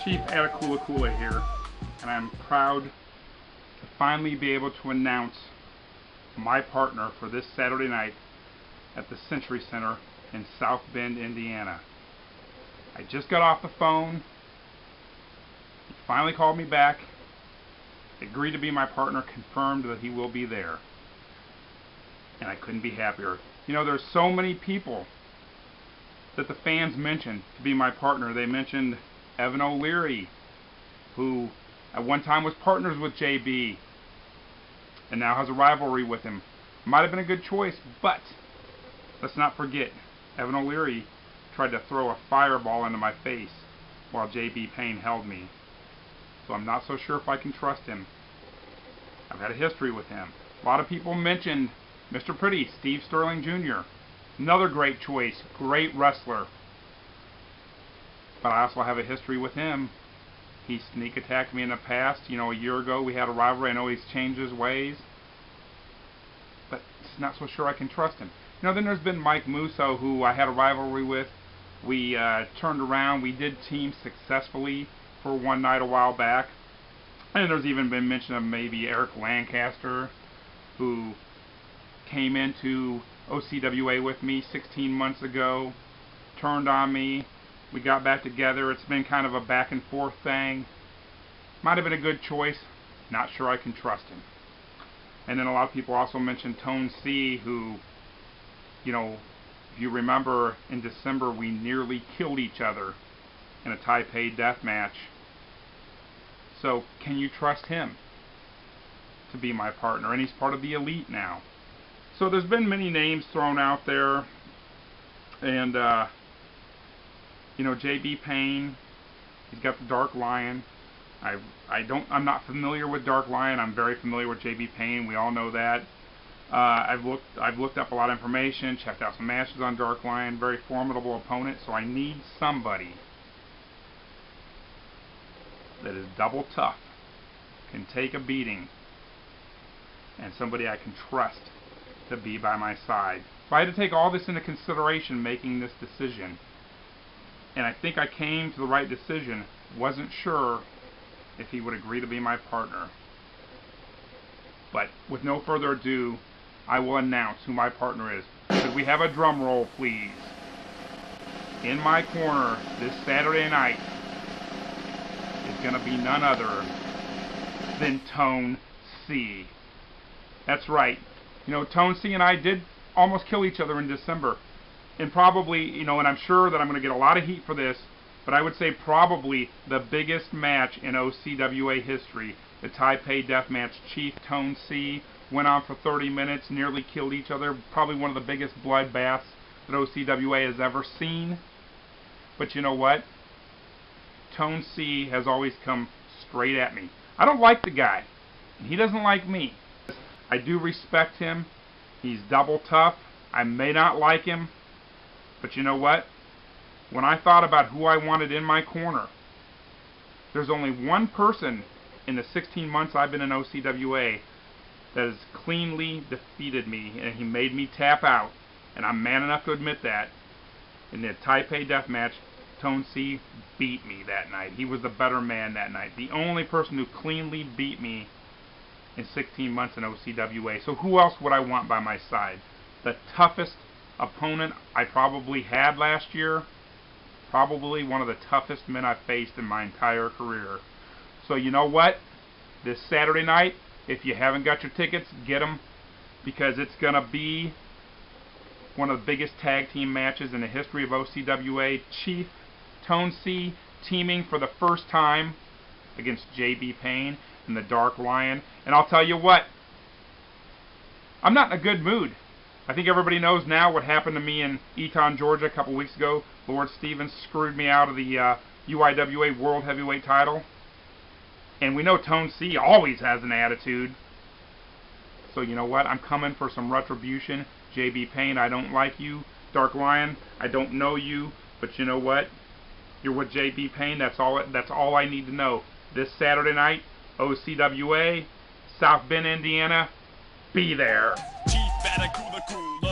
Chief Attakullakulla here, and I'm proud to finally be able to announce my partner for this Saturday night at the Century Center in South Bend, Indiana. I just got off the phone. He finally called me back, agreed to be my partner, confirmed that he will be there. And I couldn't be happier. You know, there's so many people that the fans mentioned to be my partner. They mentioned Evan O'Leary, who at one time was partners with JB and now has a rivalry with him. Might have been a good choice, but let's not forget, Evan O'Leary tried to throw a fireball into my face while JB Payne held me. So I'm not so sure if I can trust him. I've had a history with him. A lot of people mentioned Mr. Pretty, Steve Sterling Jr. Another great choice, great wrestler. But I also have a history with him. He sneak attacked me in the past. You know, a year ago we had a rivalry. I know he's changed his ways, but I'm not so sure I can trust him. You know, then there's been Mike Musso, who I had a rivalry with. We turned around. We did team successfully for one night a while back. And there's even been mention of maybe Eric Lancaster, who came into OCWA with me 16 months ago, turned on me. We got back together. It's been kind of a back and forth thing. Might have been a good choice. Not sure I can trust him. And then a lot of people also mentioned Tone C, who, you know, if you remember in December we nearly killed each other in a Taipei death match. So can you trust him to be my partner? And he's part of the elite now. So there's been many names thrown out there, and you know, JB Payne, he's got the Dark Lion. I'm not familiar with Dark Lion. I'm very familiar with JB Payne. We all know that. I've looked up a lot of information, checked out some matches on Dark Lion. Very formidable opponent. So I need somebody that is double tough, can take a beating, and somebody I can trust to be by my side. So I had to take all this into consideration making this decision. And I think I came to the right decision. Wasn't sure if he would agree to be my partner. But with no further ado, I will announce who my partner is. Could we have a drum roll, please? In my corner this Saturday night is going to be none other than Tone C. That's right. You know, Tone C and I did almost kill each other in December. And probably, you know, and I'm sure that I'm going to get a lot of heat for this, but I would say probably the biggest match in OCWA history, the Taipei Death Match. Chief Tone C went on for 30 minutes, nearly killed each other. Probably one of the biggest bloodbaths that OCWA has ever seen. But you know what? Tone C has always come straight at me. I don't like the guy, and he doesn't like me. I do respect him. He's double tough. I may not like him. But you know what? When I thought about who I wanted in my corner, there's only one person in the 16 months I've been in OCWA that has cleanly defeated me, and he made me tap out, and I'm man enough to admit that. In the Taipei Death Match, Tone C beat me that night. He was the better man that night. The only person who cleanly beat me in 16 months in OCWA. So who else would I want by my side? The toughest opponent I probably had last year, probably one of the toughest men I've faced in my entire career. So you know what? This Saturday night, if you haven't got your tickets, get them, because it's going to be one of the biggest tag team matches in the history of OCWA. Chief Tone C teaming for the first time against JB Payne and the Dark Lion. And I'll tell you what, I'm not in a good mood. I think everybody knows now what happened to me in Eaton, Georgia a couple weeks ago. Lord Stevens screwed me out of the UIWA World Heavyweight title. And we know Tone C always has an attitude. So you know what? I'm coming for some retribution. JB Payne, I don't like you. Dark Lion, I don't know you. But you know what? You're with JB Payne. That's all I need to know. This Saturday night, OCWA, South Bend, Indiana. Be there. Chief Attakullakulla.